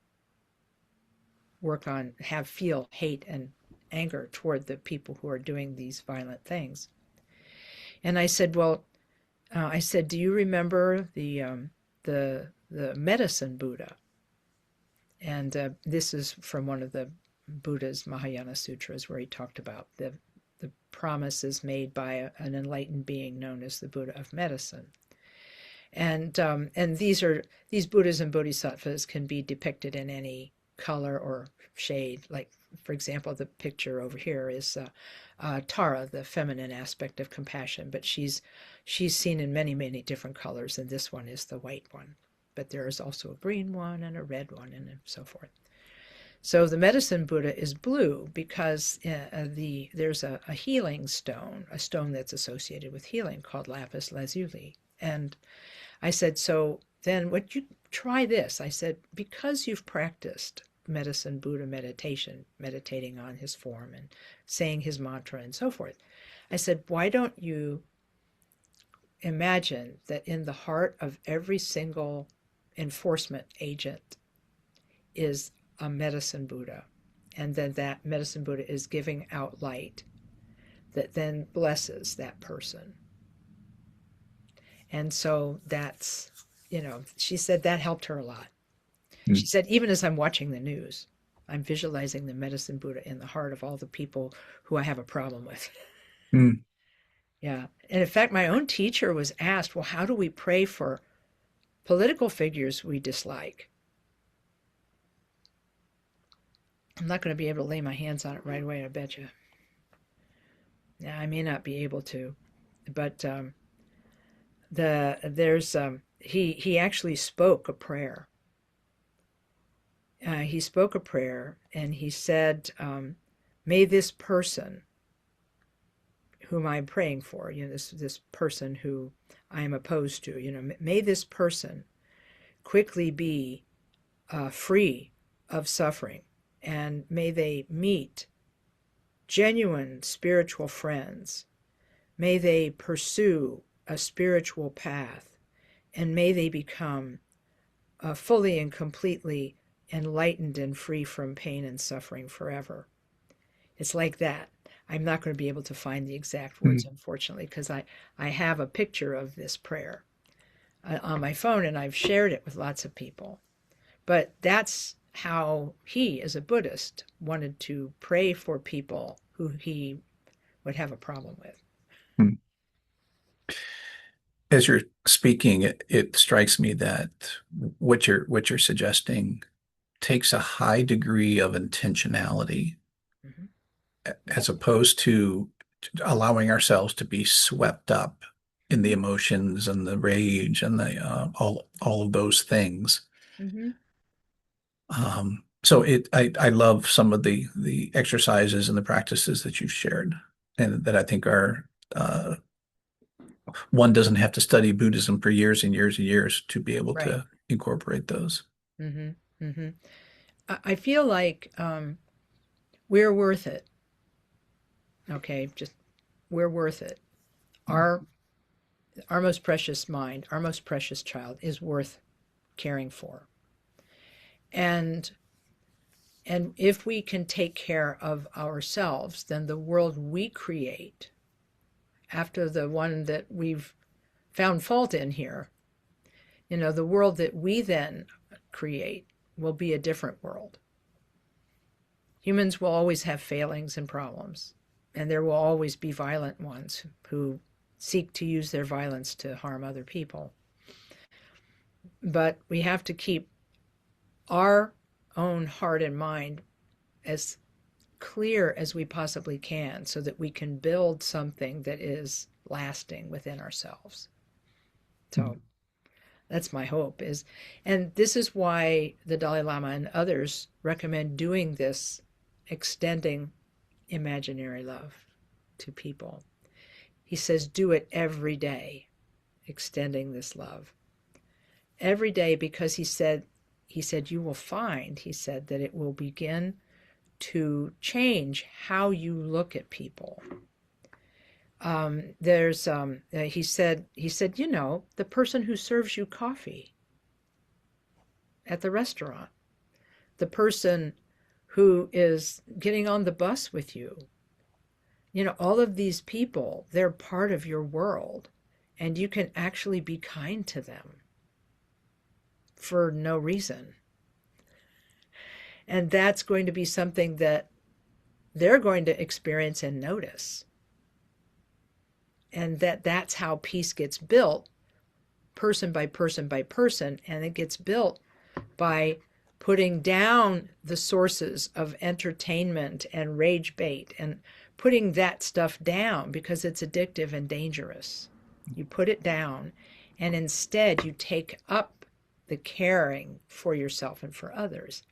feel hate and anger toward the people who are doing these violent things. And I said, well, do you remember the medicine Buddha? And this is from one of the Buddha's Mahayana Sutras, where he talked about the promises made by an enlightened being known as the Buddha of medicine. And these Buddhas and Bodhisattvas can be depicted in any color or shade. Like, for example, the picture over here is Tara, the feminine aspect of compassion, but she's seen in many, many different colors, and this one is the white one. But there is also a green one and a red one and so forth. So the medicine Buddha is blue because there's a healing stone, a stone that's associated with healing called lapis lazuli. And I said, so then would you try this? I said, because you've practiced medicine Buddha meditation, meditating on his form and saying his mantra and so forth, I said, why don't you imagine that in the heart of every single enforcement agent is a medicine Buddha, and then that medicine Buddha is giving out light that then blesses that person. And so that's, she said that helped her a lot. She said, even as I'm watching the news, I'm visualizing the medicine Buddha in the heart of all the people who I have a problem with. Yeah. And in fact, my own teacher was asked, well, how do we pray for political figures we dislike? I'm not going to be able to lay my hands on it right away, I bet you. Yeah, I may not be able to, but he actually spoke a prayer. He spoke a prayer, and he said, may this person whom I'm praying for, this person who I am opposed to, may this person quickly be free of suffering, and may they meet genuine spiritual friends. May they pursue a spiritual path, and may they become fully and completely enlightened and free from pain and suffering forever. It's like that. I'm not going to be able to find the exact words, unfortunately, because I have a picture of this prayer on my phone, and I've shared it with lots of people. But that's how he, as a Buddhist, wanted to pray for people who he would have a problem with. As you're speaking, it strikes me that what you're suggesting takes a high degree of intentionality, as opposed to allowing ourselves to be swept up in the emotions and the rage and the all of those things. So I love some of the exercises and the practices that you've shared, and that I think are one doesn't have to study Buddhism for years and years and years to be able to incorporate those. I feel like we're worth it. Okay, just we're worth it. Our most precious mind, our most precious child is worth caring for. And if we can take care of ourselves, then the world we create, after the one that we've found fault in here, the world that we then create will be a different world. Humans will always have failings and problems, and there will always be violent ones who seek to use their violence to harm other people. But we have to keep our own heart and mind as clear as we possibly can so that we can build something that is lasting within ourselves. So that's my hope is, and this is why the Dalai Lama and others recommend doing this, extending imaginary love to people. He says, do it every day, extending this love every day, because he said, you will find, he said, that it will begin to change how you look at people. He said, the person who serves you coffee at the restaurant, the person who is getting on the bus with you, all of these people, they're part of your world, and you can actually be kind to them for no reason. And that's going to be something that they're going to experience and notice. And that's how peace gets built, person by person by person. And it gets built by putting down the sources of entertainment and rage bait and putting that stuff down because it's addictive and dangerous. You put it down, and instead you take up the caring for yourself and for others.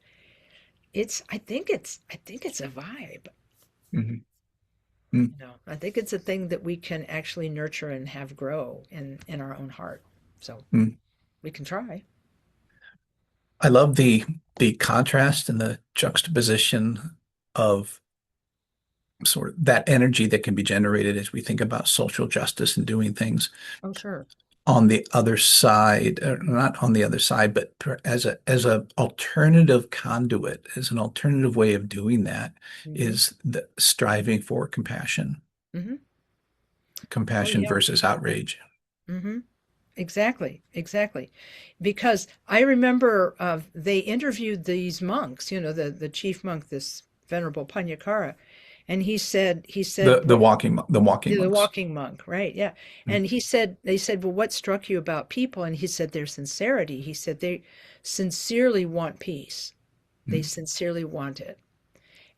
I think it's a vibe. Mm-hmm. Mm. I think it's a thing that we can actually nurture and have grow in our own heart. So we can try. I love the contrast and the juxtaposition of sort of that energy that can be generated as we think about social justice and doing things. Oh, sure. On the other side, or not on the other side, but as a alternative conduit, as an alternative way of doing that, is the striving for compassion. Compassion versus outrage. Exactly. Because I remember they interviewed these monks, the chief monk, this Venerable Panyakara, and he said the walking monks. The walking monk, right? Yeah. And they said, well, what struck you about people? And he said, their sincerity. He said they sincerely want peace. They sincerely want it.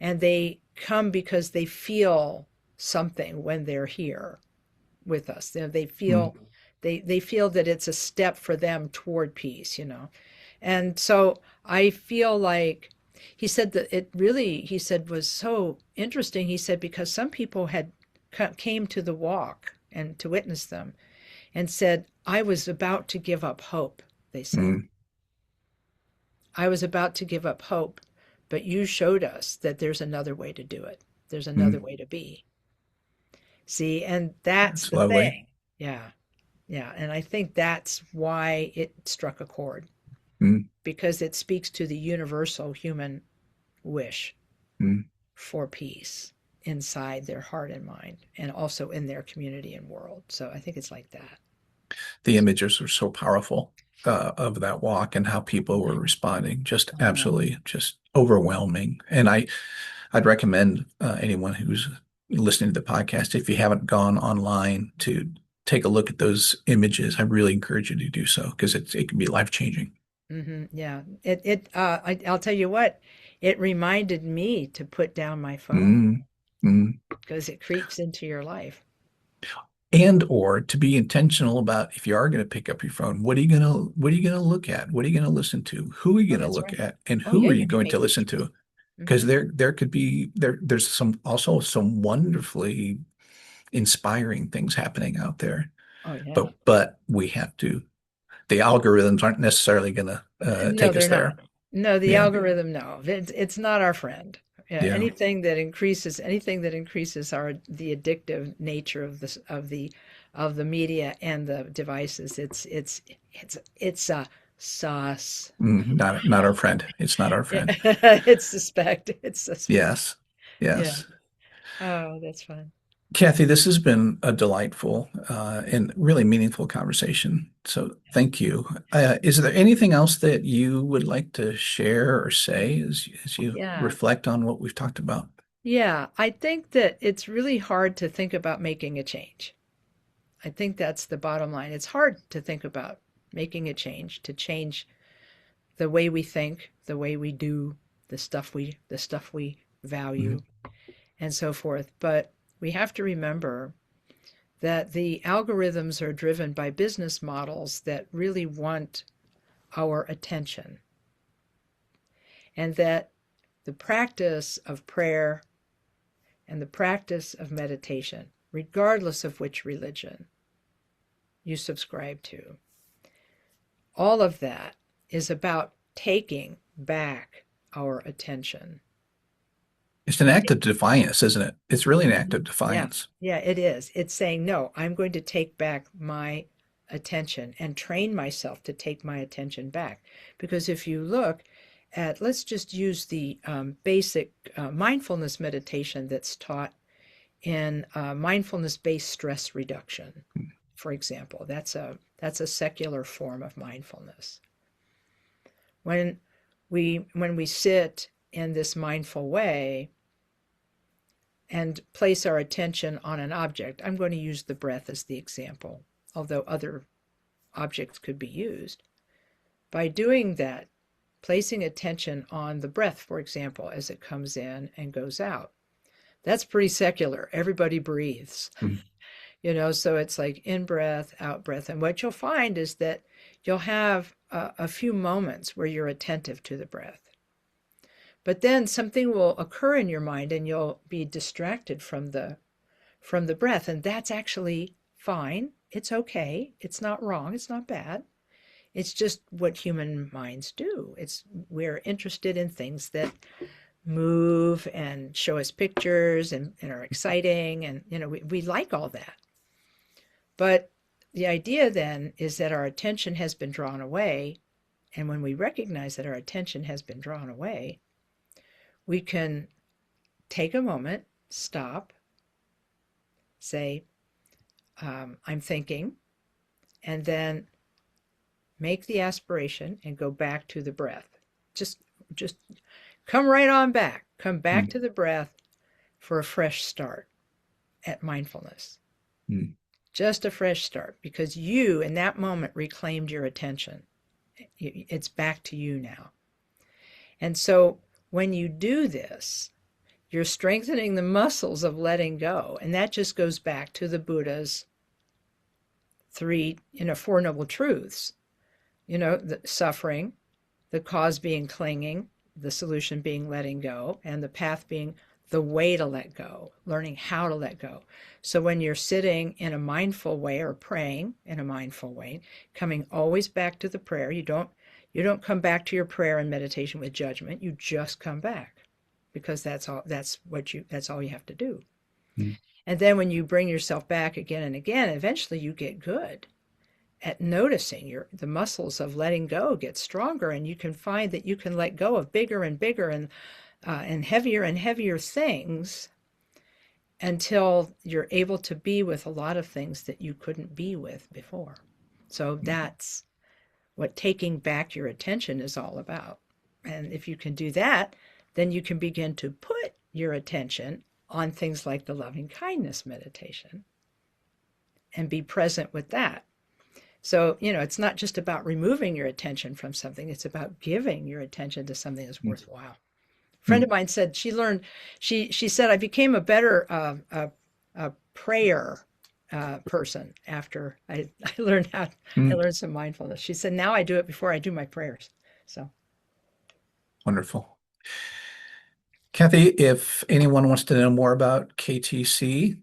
And they come because they feel something when they're here with us. They feel they feel that it's a step for them toward peace, And so I feel like he said that he said was so interesting. He said, because some people came to the walk and to witness them and said, I was about to give up hope, they said. I was about to give up hope, but you showed us that there's another way to do it. There's another way to be. See, and that's the lovely thing. Yeah. And I think that's why it struck a chord, because it speaks to the universal human wish for peace inside their heart and mind, and also in their community and world. So I think it's like that. The images were so powerful of that walk and how people were responding, just absolutely just overwhelming. And I'd recommend anyone who's listening to the podcast, if you haven't gone online, to take a look at those images. I really encourage you to do so, because it can be life-changing. Yeah. I'll tell you what, it reminded me to put down my phone because it creeps into your life. And or to be intentional about, if you are going to pick up your phone, what are you going to look at? What are you going to listen to? Who are you going to look at? And who are you going to listen to? Because there could be there's some wonderfully inspiring things happening out there. Oh yeah. But we have to. The algorithms aren't necessarily going to take us there. Not. No, the algorithm, no. It's not our friend. Yeah. Anything that increases the addictive nature of the media and the devices, it's a sauce. Not our friend. It's not our friend. It's suspect. It's suspect. Yes. Yeah. Oh, that's fun. Kathy, this has been a delightful and really meaningful conversation. So thank you. Is there anything else that you would like to share or say as you reflect on what we've talked about? Yeah, I think that it's really hard to think about making a change. I think that's the bottom line. It's hard to think about making a change, to change the way we think, the way we do, the stuff we value, and so forth. But we have to remember that the algorithms are driven by business models that really want our attention, and that the practice of prayer and the practice of meditation, regardless of which religion you subscribe to, all of that is about taking back our attention. It's an act of defiance, isn't it? It's really an act of Yeah, defiance. yeah, it is. It's saying, no, I'm going to take back my attention and train myself to take my attention back. Because if you look at, let's just use the basic mindfulness meditation that's taught in mindfulness-based stress reduction, for example. That's a secular form of mindfulness. When we sit in this mindful way and place our attention on an object, I'm going to use the breath as the example, although other objects could be used. By doing that, placing attention on the breath, for example, as it comes in and goes out, that's pretty secular. Everybody breathes. So it's like in breath, out breath. And what you'll find is that you'll have a few moments where you're attentive to the breath. But then something will occur in your mind and you'll be distracted from the breath. And that's actually fine. It's okay. It's not wrong. It's not bad. It's just what human minds do. We're interested in things that move and show us pictures and are exciting. And, we like all that. But the idea then is that our attention has been drawn away. And when we recognize that our attention has been drawn away, we can take a moment, stop, say, I'm thinking, and then make the aspiration and go back to the breath. Just come right on back. Come back to the breath for a fresh start at mindfulness. Just a fresh start, because you in that moment reclaimed your attention. It's back to you now. And so when you do this, you're strengthening the muscles of letting go. And that just goes back to the Buddha's Four Noble Truths. The suffering, the cause being clinging, the solution being letting go, and the path being the way to let go, learning how to let go. So when you're sitting in a mindful way or praying in a mindful way, coming always back to the prayer, you don't come back to your prayer and meditation with judgment. You just come back, because that's all you have to do. And then when you bring yourself back again and again, eventually you get good at noticing the muscles of letting go get stronger, and you can find that you can let go of bigger and bigger and heavier things until you're able to be with a lot of things that you couldn't be with before. So that's what taking back your attention is all about. And if you can do that, then you can begin to put your attention on things like the loving kindness meditation and be present with that. So, it's not just about removing your attention from something, it's about giving your attention to something that's worthwhile. A friend of mine said she said, I became a better prayer person after I learned I learned some mindfulness. She said, now I do it before I do my prayers. So Wonderful. Kathy, if anyone wants to know more about KTC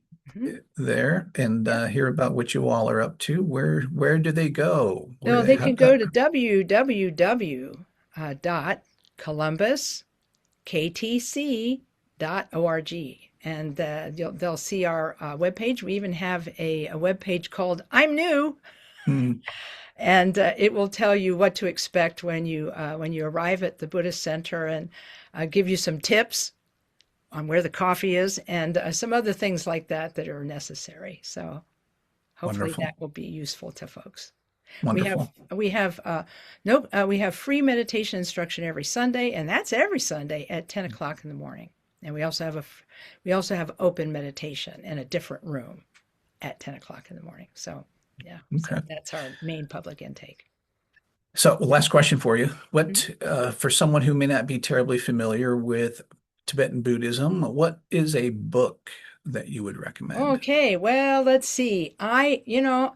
there and hear about what you all are up to, where do they go? They can go to www.columbusktc.org, and they'll see our webpage. We even have a webpage called I'm New, and it will tell you what to expect when you arrive at the Buddhist Center, and give you some tips on where the coffee is and some other things like that are necessary. So hopefully that will be useful to folks. Wonderful. We have free meditation instruction every Sunday, and that's every Sunday at 10 o'clock in the morning. And we also have open meditation in a different room at 10 o'clock in the morning. So yeah, so that's our main public intake. So, last question for you. Mhm. For someone who may not be terribly familiar with Tibetan Buddhism, what is a book that you would recommend? Okay, well, let's see. Um,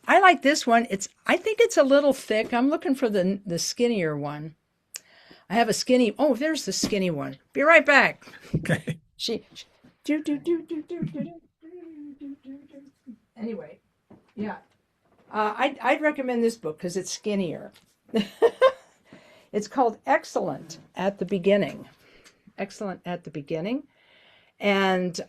I like this one. I think it's a little thick. I'm looking for the skinnier one. I have a skinny. Oh, there's the skinny one. Be right back. Okay. She do do do do do do do do do do. Anyway, yeah. I'd recommend this book because it's skinnier. It's called Excellent at the Beginning. Excellent at the Beginning. And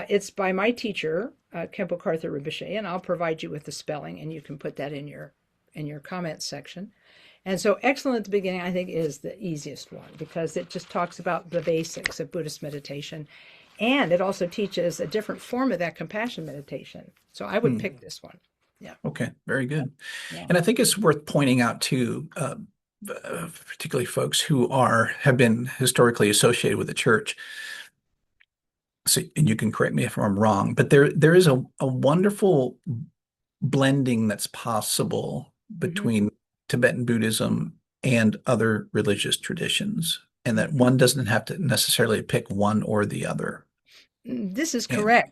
it's by my teacher, Kempo Karthar Rinpoche, and I'll provide you with the spelling, and you can put that in your comments section. And so, excellent at the beginning, I think, is the easiest one because it just talks about the basics of Buddhist meditation, and it also teaches a different form of that compassion meditation. So, I would Hmm. pick this one. Yeah, Okay. Very good. yeah. And I think it's worth pointing out too, particularly folks who have been historically associated with the church. So, and you can correct me if I'm wrong, but there is a wonderful blending that's possible Hmm. between Tibetan Buddhism and other religious traditions, and that Hmm. one doesn't have to necessarily pick one or the other. This is And correct.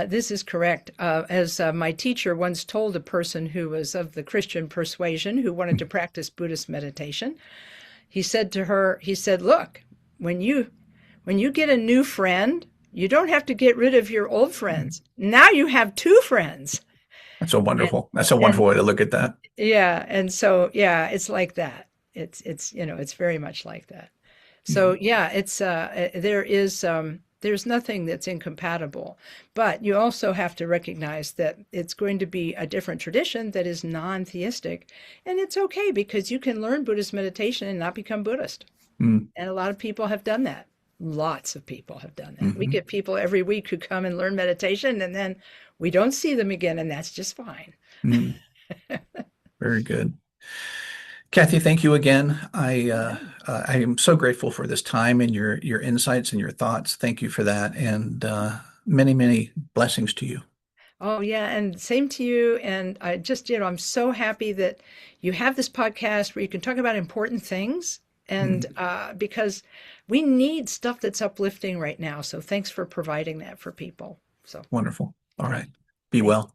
This is correct. As my teacher once told a person who was of the Christian persuasion who wanted to practice Buddhist meditation, he said to her, he said, "Look, when you get a new friend, you don't have to get rid of your old friends. Now you have two friends." And, that's a and wonderful way to look at that. yeah, and so yeah, it's like that. It's very much like that. So Mhm. yeah, there's nothing that's incompatible, but you also have to recognize that it's going to be a different tradition that is non-theistic, and it's okay because you can learn Buddhist meditation and not become Buddhist. Mm, And a lot of people have done that. Lots of people have done that. We mhm, get people every week who come and learn meditation, and then we don't see them again, and that's just fine. mm. Very good. Kathy, thank you again. I am so grateful for this time and your insights and your thoughts. Thank you for that, and many, many blessings to you. Oh, yeah, and same to you. And I just, I'm so happy that you have this podcast where you can talk about important things. And Mm, because we need stuff that's uplifting right now. So thanks for providing that for people. So wonderful. All yeah, right. Be thank well.